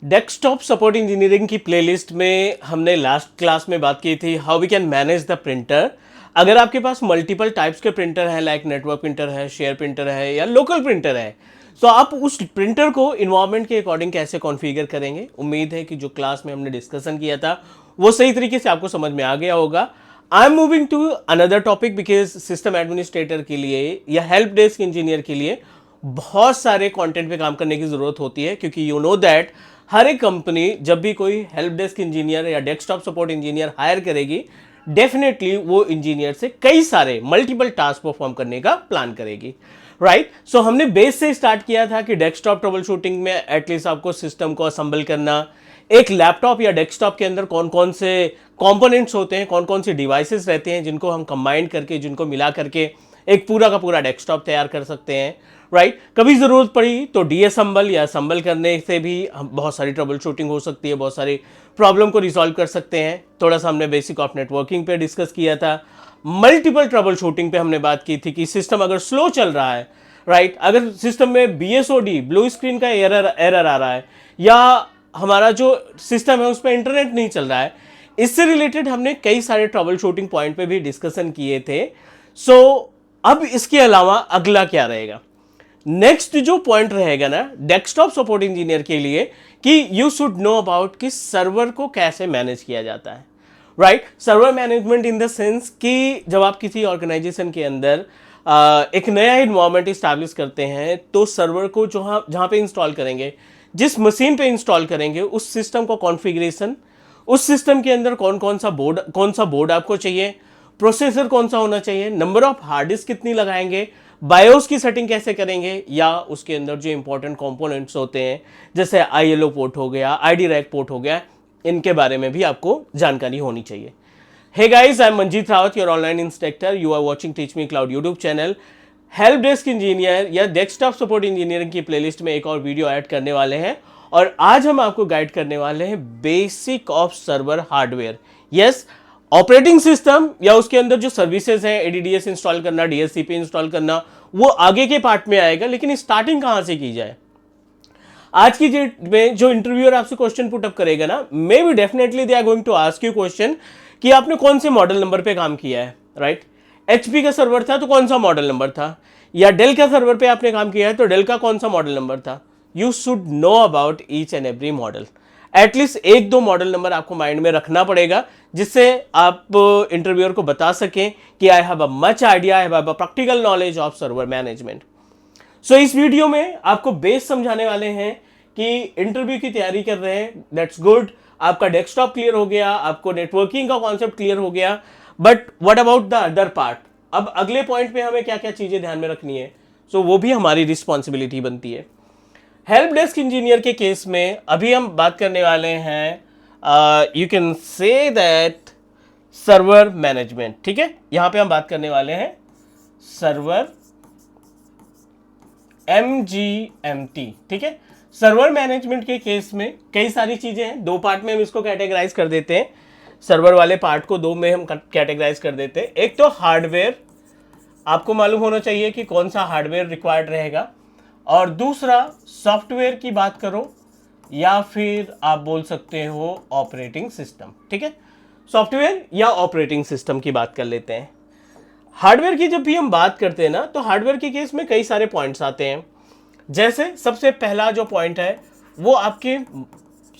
Desktop support engineering की playlist में हमने लास्ट क्लास में बात की थी how we can manage the printer. अगर आपके पास मल्टीपल टाइप्स के प्रिंटर हैं, लाइक नेटवर्क प्रिंटर है, शेयर प्रिंटर है या लोकल प्रिंटर है, तो आप उस प्रिंटर को इन्वायरमेंट के अकॉर्डिंग कैसे कॉन्फ़िगर करेंगे। उम्मीद है कि जो क्लास में हमने डिस्कशन किया था वो सही तरीके से आपको समझ में आ गया होगा। I am moving to another topic because system administrator के लिए या हेल्प डेस्क इंजीनियर के लिए बहुत सारे कंटेंट पे काम करने की ज़रूरत होती है, क्योंकि यू नो दैट हर एक कंपनी जब भी कोई हेल्प डेस्क इंजीनियर या डेस्कटॉप सपोर्ट इंजीनियर हायर करेगी, डेफिनेटली वो इंजीनियर से कई सारे मल्टीपल टास्क परफॉर्म करने का प्लान करेगी, राइट। सो हमने बेस से स्टार्ट किया था कि डेस्कटॉप ट्रबल शूटिंग में एटलीस्ट आपको सिस्टम को असेंबल करना, एक लैपटॉप या डेस्कटॉप के अंदर कौन कौन से कंपोनेंट्स होते हैं, कौन कौन से डिवाइसेस रहते हैं जिनको हम कंबाइन करके, जिनको मिला करके एक पूरा का पूरा डेस्कटॉप तैयार कर सकते हैं, राइट। कभी ज़रूरत पड़ी तो डीअसेंबल या असेंबल करने से भी बहुत सारी ट्रबल शूटिंग हो सकती है, बहुत सारी प्रॉब्लम को रिजॉल्व कर सकते हैं। थोड़ा सा हमने बेसिक ऑफ नेटवर्किंग पे डिस्कस किया था। मल्टीपल ट्रबल शूटिंग पे हमने बात की थी कि सिस्टम अगर स्लो चल रहा है, राइट, अगर सिस्टम में BSOD ब्लू स्क्रीन का एरर आ रहा है या हमारा जो सिस्टम है उस पर इंटरनेट नहीं चल रहा है, इससे रिलेटेड हमने कई सारे ट्रबल शूटिंग पॉइंट पे भी डिस्कशन किए थे। सो अब इसके अलावा अगला क्या रहेगा, नेक्स्ट जो पॉइंट रहेगा ना डेस्कटॉप सपोर्ट इंजीनियर के लिए, कि यू शुड नो अबाउट कि सर्वर को कैसे मैनेज किया जाता है, right. Server management in the sense कि जब आप किसी ऑर्गेनाइजेशन के अंदर एक नया इन्वायरमेंट इस्टेब्लिश करते हैं तो सर्वर को जहाँ पे इंस्टॉल करेंगे, जिस मशीन पे इंस्टॉल करेंगे, उस सिस्टम को कॉन्फ़िगरेशन, उस सिस्टम के अंदर कौन सा बोर्ड आपको चाहिए, प्रोसेसर कौन सा होना चाहिए, नंबर ऑफ हार्ड डिस्क कितनी लगाएंगे, बायोस की सेटिंग कैसे करेंगे, या उसके अंदर जो इंपॉर्टेंट कंपोनेंट्स होते हैं जैसे ILO पोर्ट हो गया, ID रैक पोर्ट हो गया, इनके बारे में भी आपको जानकारी होनी चाहिए। Hey guys, I am Manjeet Rawat, your online instructor. You are watching teach me cloud YouTube channel. Help desk engineer या डेस्कटॉप सपोर्ट इंजीनियरिंग की प्लेलिस्ट में एक और वीडियो ऐड करने वाले हैं और आज हम आपको गाइड करने वाले हैं basic of server hardware. Yes, operating system या उसके अंदर जो सर्विसेज हैं, ADDS इंस्टॉल करना, DHCP इंस्टॉल करना, वो आगे के पार्ट में आएगा, लेकिन स्टार्टिंग कहां से की जाए। आज की डेट में जो इंटरव्यूअर आपसे क्वेश्चन पुटअप करेगा ना, maybe definitely they are going to ask you question कि आपने कौन से मॉडल नंबर पे काम किया है, राइट। HP का सर्वर था तो कौन सा मॉडल नंबर था, या डेल का सर्वर पे आपने काम किया है तो डेल का कौन सा मॉडल नंबर था। You should know about each and every model. At least एक दो मॉडल नंबर आपको माइंड में रखना पड़ेगा, जिससे आप इंटरव्यूअर को बता सकें कि I have a much idea, I have a practical knowledge of server management. So इस वीडियो में आपको बेस समझाने वाले हैं कि इंटरव्यू की तैयारी कर रहे हैं, दैट्स गुड। आपका डेस्कटॉप क्लियर हो गया, आपको नेटवर्किंग का कॉन्सेप्ट क्लियर हो गया, but what about the other part. अब अगले पॉइंट पे हमें क्या क्या चीजें ध्यान में रखनी है, सो वो भी हमारी रिस्पॉन्सिबिलिटी बनती है। हेल्प डेस्क इंजीनियर के केस में अभी हम बात करने वाले हैं, you can say that server management. ठीक है, यहां पे हम बात करने वाले हैं सर्वर MGMT। ठीक है, सर्वर मैनेजमेंट के केस में कई सारी चीजें हैं, दो पार्ट में हम इसको कैटेगराइज कर देते हैं। सर्वर वाले पार्ट को दो में हम कैटेगराइज कर देते हैं। एक तो हार्डवेयर, आपको मालूम होना चाहिए कि कौन सा हार्डवेयर रिक्वायर्ड रहेगा, और दूसरा सॉफ्टवेयर की बात करो या फिर आप बोल सकते हो ऑपरेटिंग सिस्टम। ठीक है, सॉफ्टवेयर या ऑपरेटिंग सिस्टम की बात कर लेते हैं। हार्डवेयर की जब भी हम बात करते हैं ना, तो हार्डवेयर के केस में कई सारे पॉइंट्स आते हैं। जैसे सबसे पहला जो पॉइंट है वो आपके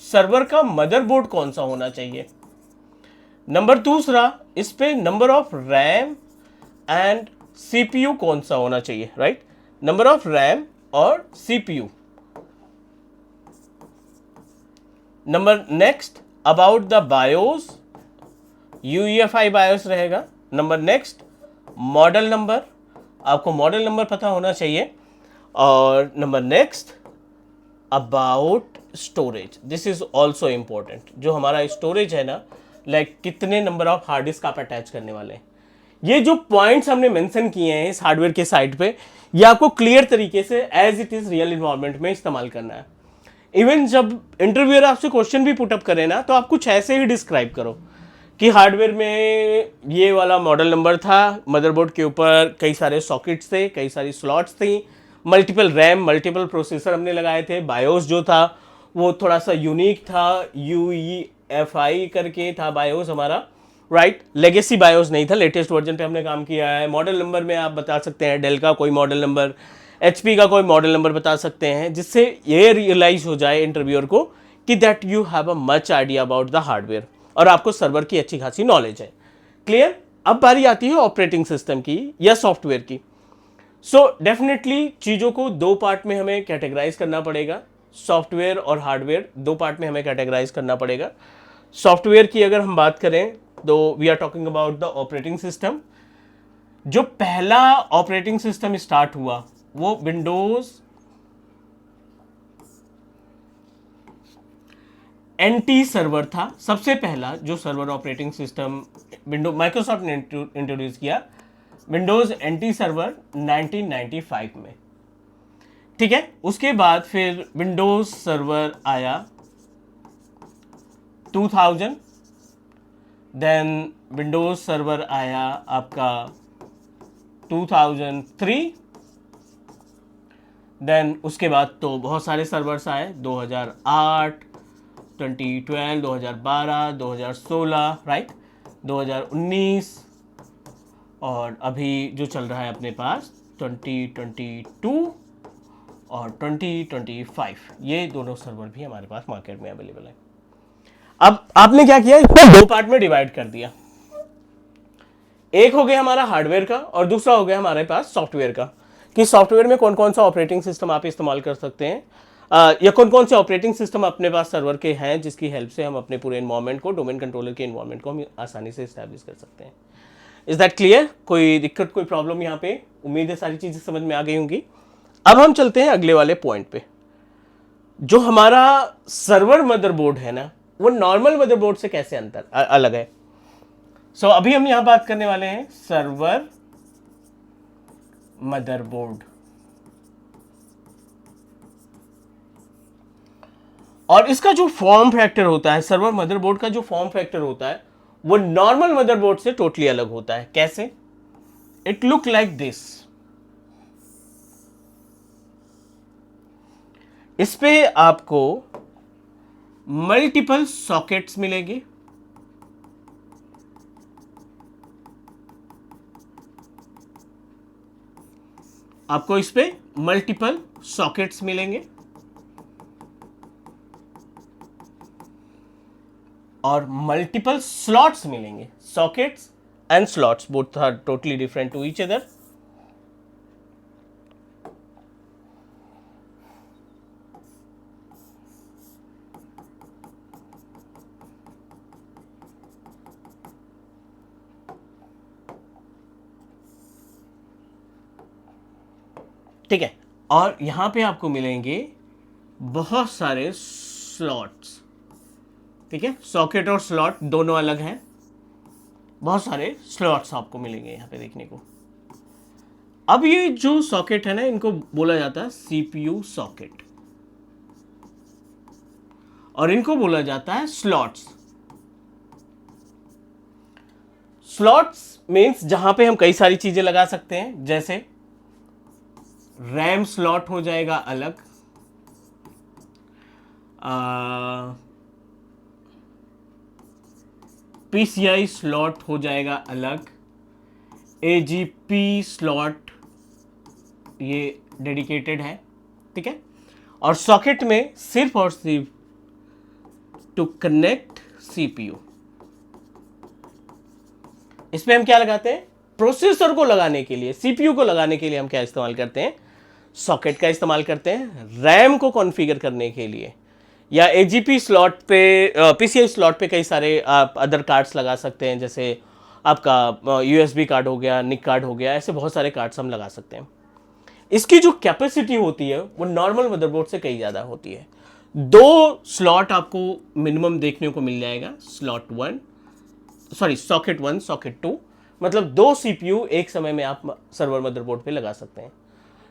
सर्वर का मदरबोर्ड कौन सा होना चाहिए। नंबर दूसरा, इस पे number of RAM and CPU कौन सा होना चाहिए, राइट। नंबर ऑफ रैम और CPU। Number next about the BIOS, UEFI BIOS रहेगा। नंबर नेक्स्ट मॉडल नंबर, आपको मॉडल नंबर पता होना चाहिए। और number next about storage, this is also important. जो हमारा स्टोरेज है ना, लाइक कितने नंबर ऑफ हार्ड डिस्क आप अटैच करने वाले हैं। ये जो पॉइंट्स हमने मेंशन किए हैं इस हार्डवेयर के साइड पे, ये आपको क्लियर तरीके से as it is real environment में इस्तेमाल करना है। इवन जब इंटरव्यूअर आपसे क्वेश्चन भी पुटअप करे ना, तो आप कुछ ऐसे ही डिस्क्राइब करो कि हार्डवेयर में ये वाला मॉडल नंबर था, मदरबोर्ड के ऊपर कई सारे सॉकेट्स थे, कई सारी स्लॉट्स थी, मल्टीपल रैम, मल्टीपल प्रोसेसर हमने लगाए थे, बायोस जो था वो थोड़ा सा यूनिक था, UEFI करके था बायोस हमारा, राइट। लेगेसी बायोस नहीं था, लेटेस्ट वर्जन पे हमने काम किया है। मॉडल नंबर में आप बता सकते हैं डेल का कोई मॉडल नंबर, HP का कोई मॉडल नंबर बता सकते हैं, जिससे ये रियलाइज हो जाए इंटरव्यूअर को कि that you have a much idea about the hardware और आपको सर्वर की अच्छी खासी नॉलेज है। क्लियर। अब बारी आती है ऑपरेटिंग सिस्टम की या सॉफ्टवेयर की। सो डेफिनेटली चीज़ों को दो पार्ट में हमें कैटेगराइज करना पड़ेगा। सॉफ्टवेयर और हार्डवेयर दो पार्ट में हमें कैटेगराइज करना पड़ेगा। सॉफ्टवेयर की अगर हम बात करें तो we are talking about the operating system. जो पहला ऑपरेटिंग सिस्टम स्टार्ट हुआ वो विंडोज NT सर्वर था। सबसे पहला जो server operating system window Microsoft ने इंट्रोड्यूस किया, विंडोज NT सर्वर 1995 में। ठीक है। उसके बाद फिर विंडोज सर्वर आया 2000, देन विंडोज सर्वर आया आपका 2003, देन उसके बाद तो बहुत सारे सर्वर्स आए 2008, 2012, 2012, 2016, राइट, 2019 और अभी जो चल रहा है अपने पास 2022 और 2025। ये दोनों सर्वर भी हमारे पास मार्केट में अवेलेबल है। अब आपने क्या किया, इसको दो पार्ट में डिवाइड कर दिया। एक हो गया हमारा हार्डवेयर का और दूसरा हो गया हमारे पास सॉफ्टवेयर का, कि सॉफ्टवेयर में कौन कौन सा ऑपरेटिंग सिस्टम आप इस्तेमाल कर सकते हैं, या कौन कौन से ऑपरेटिंग सिस्टम अपने पास सर्वर के हैं जिसकी हेल्प से हम अपने पूरे एनवायरनमेंट को, डोमेन कंट्रोलर के एनवायरनमेंट को हम आसानी से इस्टेब्लिश कर सकते हैं। Is that clear? कोई दिक्कत, कोई प्रॉब्लम यहाँ पे? उम्मीद है सारी चीजें समझ में आ गई होंगी। अब हम चलते हैं अगले वाले पॉइंट पे। जो हमारा सर्वर मदरबोर्ड है ना, वो नॉर्मल मदरबोर्ड से कैसे अलग है। सो अभी हम यहां बात करने वाले हैं सर्वर मदरबोर्ड। और इसका जो फॉर्म फैक्टर होता है, सर्वर मदरबोर्ड का जो फॉर्म फैक्टर होता है, वो नॉर्मल मदरबोर्ड से टोटली अलग होता है। कैसे? It look like this. इस पे आपको मल्टीपल सॉकेट्स मिलेंगे। आपको इस पे मल्टीपल सॉकेट्स मिलेंगे और मल्टीपल स्लॉट्स मिलेंगे। Sockets and slots both are totally different to each other. ठीक है। और यहां पे आपको मिलेंगे बहुत सारे स्लॉट्स। ठीक है, सॉकेट और स्लॉट दोनों अलग हैं। बहुत सारे स्लॉट्स आपको मिलेंगे यहां पे देखने को। अब ये जो सॉकेट है ना, इनको बोला जाता है CPU सॉकेट और इनको बोला जाता है स्लॉट्स। स्लॉट्स मीन्स जहां पे हम कई सारी चीजें लगा सकते हैं, जैसे रैम स्लॉट हो जाएगा अलग, PCI स्लॉट हो जाएगा अलग, AGP स्लॉट ये डेडिकेटेड है। ठीक है। और सॉकेट में सिर्फ और सिर्फ टू कनेक्ट CPU। इसमें हम क्या लगाते हैं, प्रोसेसर को लगाने के लिए, CPU को लगाने के लिए हम क्या इस्तेमाल करते हैं, सॉकेट का इस्तेमाल करते हैं। रैम को कॉन्फ़िगर करने के लिए या AGP स्लॉट पे, PCI स्लॉट पे कई सारे आप अदर कार्ड्स लगा सकते हैं, जैसे आपका USB कार्ड हो गया, निक कार्ड हो गया, ऐसे बहुत सारे कार्ड्स हम लगा सकते हैं। इसकी जो कैपेसिटी होती है वो नॉर्मल मदरबोर्ड से कई ज़्यादा होती है। 2 स्लॉट आपको मिनिमम देखने को मिल जाएगा, सॉकेट 1, सॉकेट 2, मतलब 2 CPU एक समय में आप सर्वर मदरबोर्ड पे लगा सकते हैं।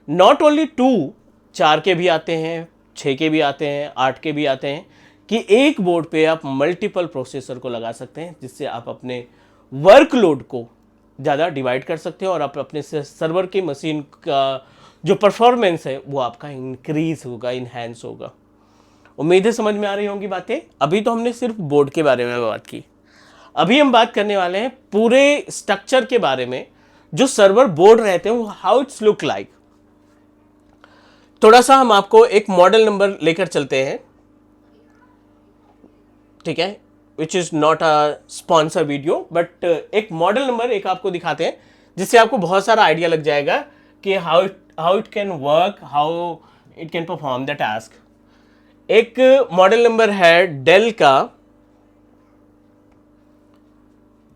नॉट ओनली 2, 4 के भी आते हैं, 6 के भी आते हैं, 8 के भी आते हैं, कि एक बोर्ड पे आप मल्टीपल प्रोसेसर को लगा सकते हैं, जिससे आप अपने वर्कलोड को ज़्यादा डिवाइड कर सकते हैं और आप अपने सर्वर की मशीन का जो परफॉर्मेंस है वो आपका इंक्रीज होगा, इन्हेंस होगा। उम्मीद है समझ में आ रही होंगी बातें। अभी तो हमने सिर्फ बोर्ड के बारे में बात की, अभी हम बात करने वाले हैं पूरे स्ट्रक्चर के बारे में, जो सर्वर बोर्ड रहते हैं हाउ इट्स लुक लाइक। थोड़ा सा हम आपको एक मॉडल नंबर लेकर चलते हैं, ठीक है, which is not a sponsor video, but एक मॉडल नंबर एक आपको दिखाते हैं जिससे आपको बहुत सारा आइडिया लग जाएगा कि how it can work, how it can perform the task. एक मॉडल नंबर है डेल का,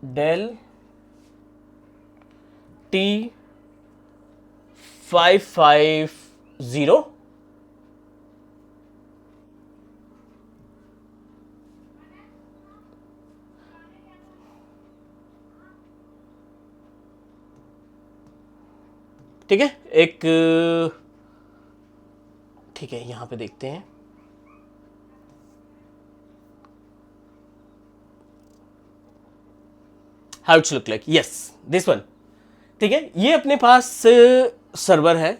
डेल T550, ठीक है। एक, ठीक है, यहां पे देखते हैं, how it's look like, yes this one, ठीक है। ये अपने पास सर्वर है,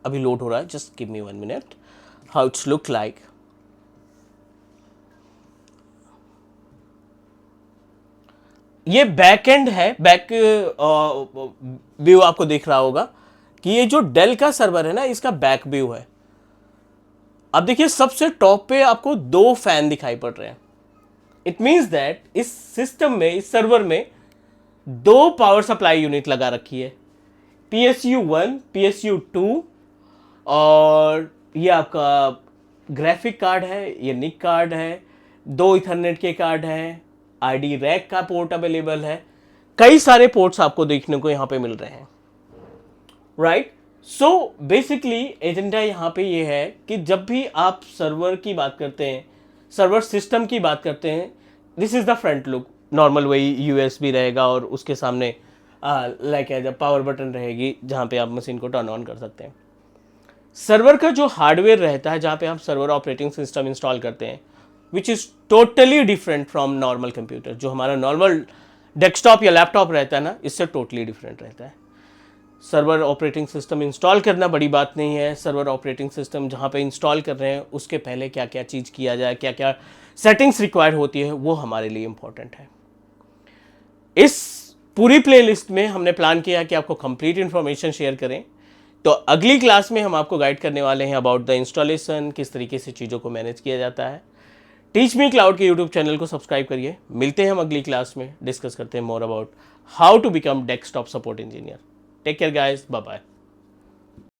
अभी लोड हो रहा है, just give me 1 minute. How it's look like, ये बैक एंड है, बैक व्यू आपको दिख रहा होगा कि ये जो डेल का सर्वर है ना, इसका बैक व्यू है। अब देखिए सबसे टॉप पे आपको 2 फैन दिखाई पड़ रहे हैं। इट मींस दैट इस सिस्टम में, इस सर्वर में 2 पावर सप्लाई यूनिट लगा रखी है, PSU1, PSU2, और ये आपका ग्राफिक कार्ड है, ये निक कार्ड है, 2 इथरनेट के कार्ड हैं, आईडी रैक का पोर्ट अवेलेबल है, कई सारे पोर्ट्स आपको देखने को यहां पे मिल रहे हैं, राइट। सो बेसिकली एजेंडा यहां पे ये है कि जब भी आप सर्वर की बात करते हैं, सर्वर सिस्टम की बात करते हैं, this is the front look. Normal वही USB रहेगा और उसके सामने लाइक एज पावर बटन रहेगी जहां पे आप मशीन को टर्न ऑन कर सकते हैं। सर्वर का जो हार्डवेयर रहता है, जहां पे आप सर्वर ऑपरेटिंग सिस्टम इंस्टॉल करते हैं, which is totally different from normal computer. जो हमारा नॉर्मल डेस्कटॉप या लैपटॉप रहता है ना, इससे टोटली डिफरेंट रहता है। सर्वर ऑपरेटिंग सिस्टम इंस्टॉल करना बड़ी बात नहीं है, सर्वर ऑपरेटिंग सिस्टम जहाँ पे इंस्टॉल कर रहे हैं उसके पहले क्या क्या चीज़ किया जाए, क्या क्या सेटिंग्स रिक्वायर्ड होती है, वो हमारे लिए इंपॉर्टेंट है। इस पूरी प्लेलिस्ट में हमने प्लान किया कि आपको कंप्लीट इन्फॉर्मेशन शेयर करें। तो अगली क्लास में हम आपको गाइड करने वाले हैं अबाउट द इंस्टॉलेशन, किस तरीके से चीज़ों को मैनेज किया जाता है। टीच मी क्लाउड के यूट्यूब चैनल को सब्सक्राइब करिए। मिलते हैं हम अगली क्लास में, डिस्कस करते हैं more about how to become desktop support engineer. Take care guys, bye bye.